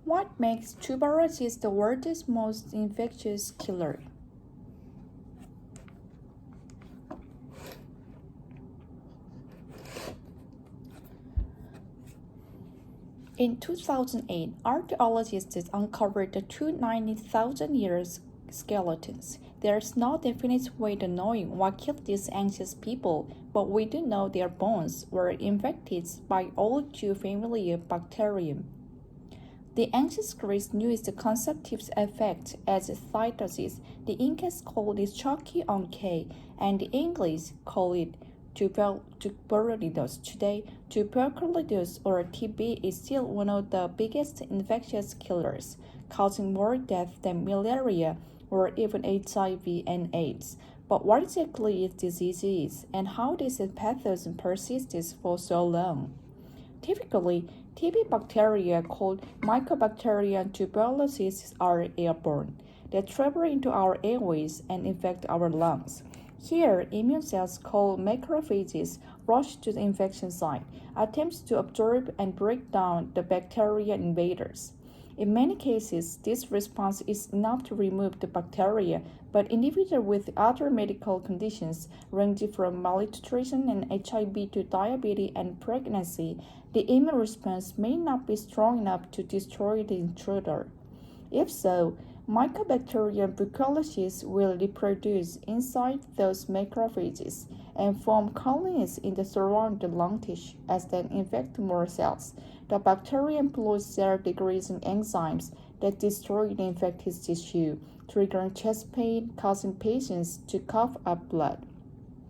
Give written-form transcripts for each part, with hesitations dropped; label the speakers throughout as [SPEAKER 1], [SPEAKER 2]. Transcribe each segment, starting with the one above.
[SPEAKER 1] What makes tuberculosis the world's most infectious killer? In 2008, archaeologists uncovered the two 90,000-year skeletons. There's no definite way to knowing what killed these ancient people, but we do know their bones were infected by all too familiar bacterium. The ancient Greeks knew the consumptive effect as cytosis. The Incas called it chalky on K, and the English call it tuberculosis. Today, tuberculosis or TB is still one of the biggest infectious killers, causing more death than malaria or even HIV and AIDS. But what exactly is this disease, and how does the pathogen persist for so long? Typically, TB bacteria called Mycobacterium tuberculosis are airborne. They travel into our airways and infect our lungs. Here, immune cells called macrophages rush to the infection site, attempts to absorb and break down the bacteria invaders. In many cases, this response is enough to remove the bacteria, but individuals with other medical conditions, ranging from malnutrition and HIV to diabetes and pregnancy, the immune response may not be strong enough to destroy the intruder. If so, Mycobacterium tuberculosis will reproduce inside those macrophages and form colonies in the surrounding lung tissue as they infect more cells. The bacteria employs cell-degrading enzymes that destroy the infected tissue, triggering chest pain, causing patients to cough up blood.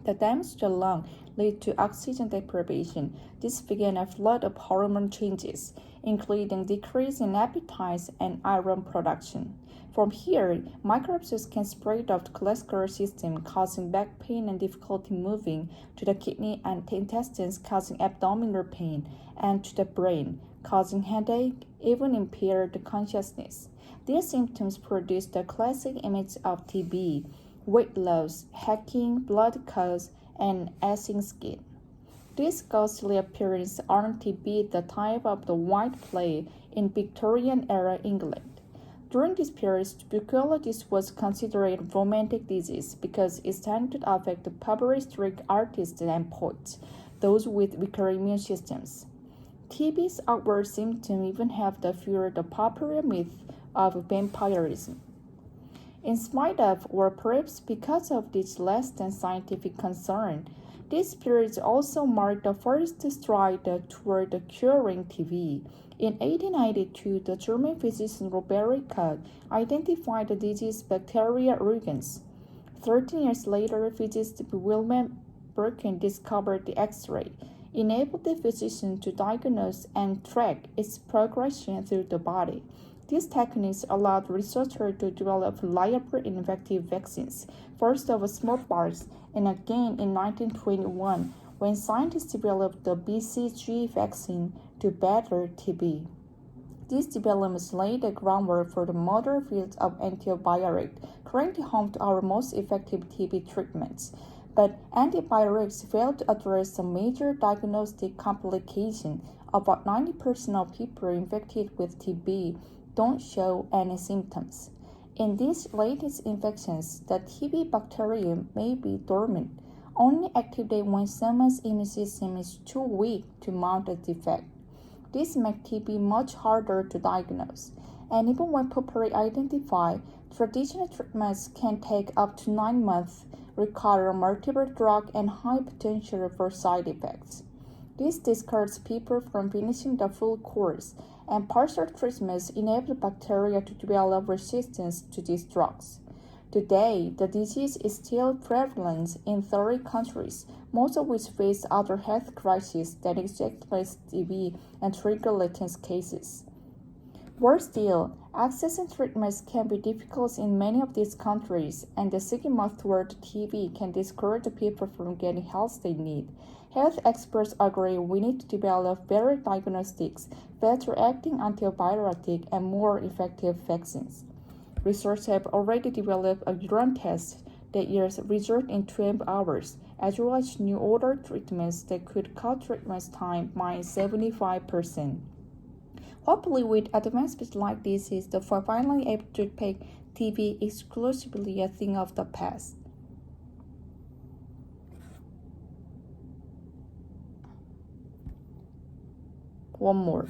[SPEAKER 1] The damage to the lung leads to oxygen deprivation. This began a flood of hormone changes, including decrease in appetite and iron production. From here, microbes can spread out the cholesterol system, causing back pain and difficulty moving, to the kidney and intestines, causing abdominal pain, and to the brain, causing headache, even impaired consciousness. These symptoms produce the classic image of TB: weight loss, hacking, blood clots, and ashen skin. These ghostly appearances aren't TB the type of the White Plague in Victorian-era England. During this period, tuberculosis was considered a romantic disease because it tended to affect the poverty-stricken artists and poets, those with weaker immune systems. TB's outward symptoms even have the fuel the popular myth of vampirism. In spite of, or perhaps because of this less than scientific concern, this period also marked the first stride toward curing TB. In 1892, the German physician Robert Koch identified the disease bacteria organs. 13 years later, physicist Wilhelm Birken discovered the X-ray, enabled the physician to diagnose and track its progression through the body. These techniques allowed researchers to develop reliable and effective vaccines, first of smallpox and again in 1921 when scientists developed the BCG vaccine to battle TB. These developments laid the groundwork for the modern field of antibiotics, currently home to our most effective TB treatments. But antibiotics failed to address a major diagnostic complication. About 90% of people infected with TB don't show any symptoms. In these latest infections, the TB bacterium may be dormant, only activate when someone's immune system is too weak to mount a defect. This makes TB much harder to diagnose, and even when properly identified, traditional treatments can take up to 9 months, require multiple drugs, and high potential for side effects. This discourages people from finishing the full course, and partial treatments enable bacteria to develop resistance to these drugs. Today, the disease is still prevalent in 30 countries, most of which face other health crises that exacerbate TB and trigger latent cases. Worse still, accessing treatments can be difficult in many of these countries, and the stigma toward TB can discourage people from getting help they need. Health experts agree we need to develop better diagnostics, better acting antibiotics, and more effective vaccines. Researchers have already developed a urine test that yields results in 12 hours, as well as new older treatments that could cut treatment time by 75%. Hopefully, with advancements like this, the finally able to make TV exclusively a thing of the past. One more.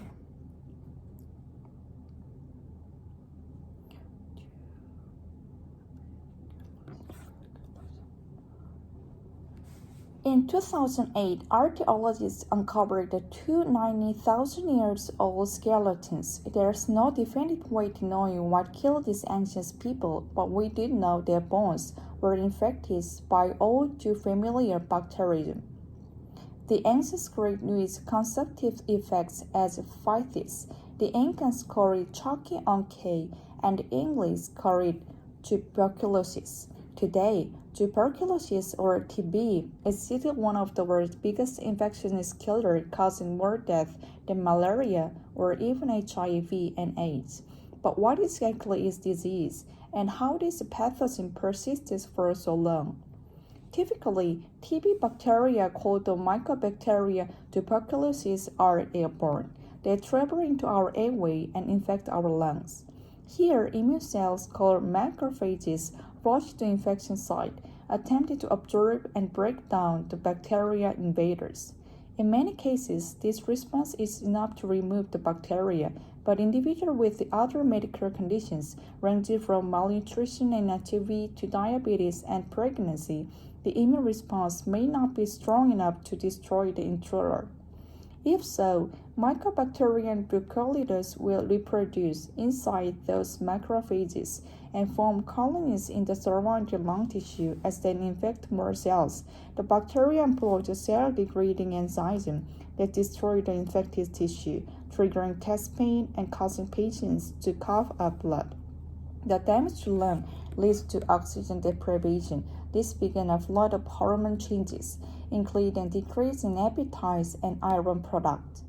[SPEAKER 1] In 2008, archaeologists uncovered the two 90,000 years old skeletons. There's no definitive way to know what killed these ancient people, but we did know their bones were infected by all too familiar bacteria. The ancients called its consumptive effects as phthisis, the Incans called it Choky, and the English called it tuberculosis. Today, tuberculosis, or TB, is still one of the world's biggest infectious killers, causing more death than malaria or even HIV and AIDS. But what exactly is disease, and how this pathogen persists for so long? Typically, TB bacteria called the Mycobacteria tuberculosis are airborne. They travel into our airway and infect our lungs. Here, immune cells called macrophages rush to the infection site, attempting to absorb and break down the bacteria invaders. In many cases, this response is enough to remove the bacteria, but individuals with other medical conditions, ranging from malnutrition and inactivity to diabetes and pregnancy, the immune response may not be strong enough to destroy the intruder. If so, Mycobacterium tuberculosis will reproduce inside those macrophages and form colonies in the surrounding lung tissue. As they infect more cells, the bacteria employ a cell-degrading enzyme that destroys the infected tissue, triggering chest pain and causing patients to cough up blood. The damage to lung leads to oxygen deprivation. This begins a flood of hormone changes, including decrease in appetite and iron product.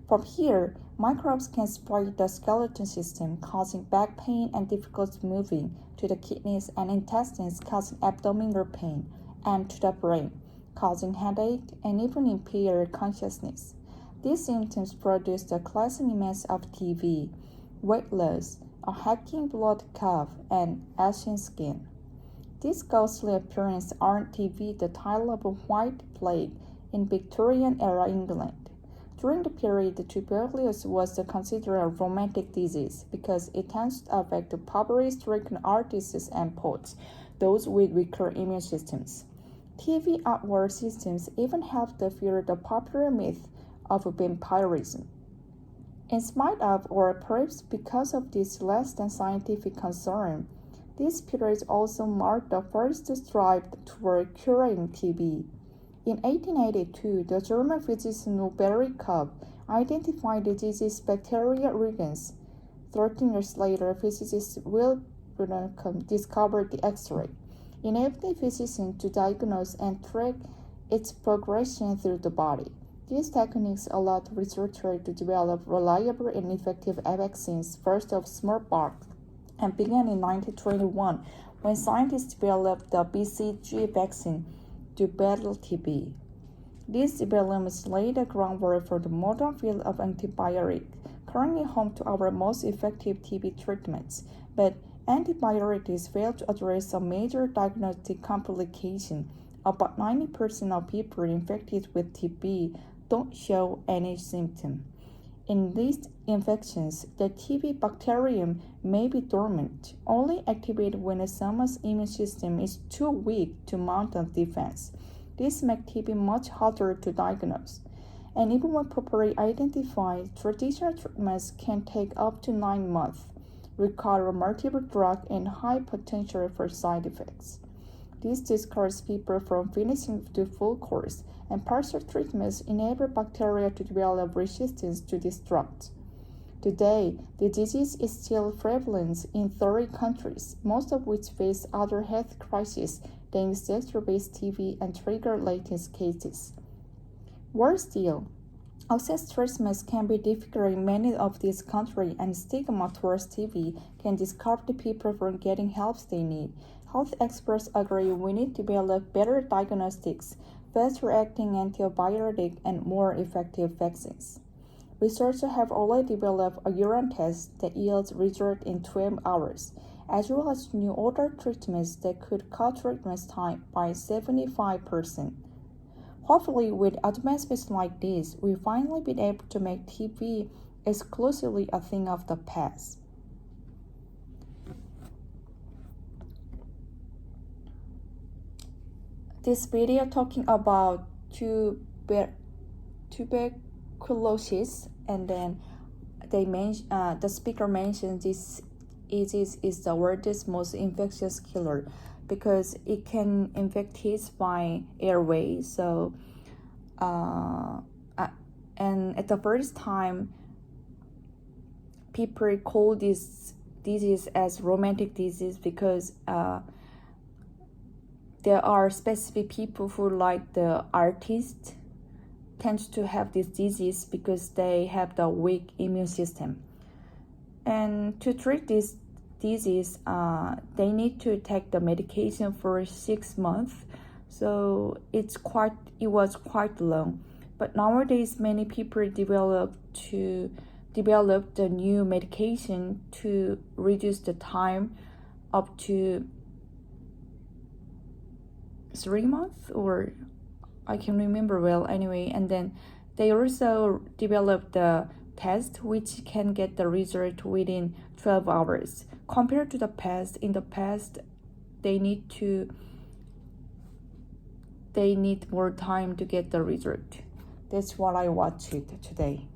[SPEAKER 1] From here, microbes can spread the skeletal system, causing back pain and difficulty moving, to the kidneys and intestines, causing abdominal pain, and to the brain, causing headache and even impaired consciousness. These symptoms produce the classic image of TB, weight loss, a hacking blood cough, and ashen skin. This ghostly appearance earned TB the title of a white plague in Victorian-era England. During the period, the tuberculosis was considered a romantic disease because it tends to affect the poverty-stricken artists and poets, those with weaker immune systems. TV outward systems even helped to fuel the popular myth of vampirism. In spite of, or perhaps because of this less than scientific concern, this period also marked the first stride toward curing TB. In 1882, the German physician Barry Koch identified the disease bacteria regens. 13 years later, physicist Wilhelm discovered the X-ray, enabling physicians to diagnose and track its progression through the body. These techniques allowed researchers to develop reliable and effective vaccines, first of smallpox, and began in 1921 when scientists developed the BCG vaccine to battle TB. These developments laid the groundwork for the modern field of antibiotics, currently home to our most effective TB treatments. But antibiotics fail to address a major diagnostic complication. About 90% of people infected with TB don't show any symptom. In these infections, the TB bacterium may be dormant, only activated when someone's immune system is too weak to mount a defense. This makes TB much harder to diagnose. And even when properly identified, traditional treatments can take up to 9 months, require multiple drugs, and high potential for side effects. This discourages people from finishing the full course, and partial treatments enable bacteria to develop resistance to this drug. Today, the disease is still prevalent in 30 countries, most of which face other health crises that exacerbate TB and trigger latent cases. Worse still, access to treatments can be difficult in many of these countries, and stigma towards TB can discourage people from getting help they need. Health experts agree we need to develop better diagnostics, faster-acting antibiotics, and more effective vaccines. Researchers have already developed a urine test that yields results in 12 hours, as well as new oral treatments that could cut treatment time by 75%. Hopefully, with advancements like this, we'll finally be able to make TB exclusively a thing of the past. This video talking about tuberculosis, and then the speaker mentioned this disease is the world's most infectious killer because it can infect kids by airway. So, and at the first time, people call this disease as romantic disease because there are specific people who, like the artists, tend to have this disease because they have the weak immune system. And to treat this disease, they need to take the medication for 6 months. So it was quite long. But nowadays, many people develop the new medication to reduce the time up to 3 months, or I can remember well anyway. And then they also developed the test which can get the result within 12 hours. Compared to the past, in the past they need more time to get the result. That's what I watched today.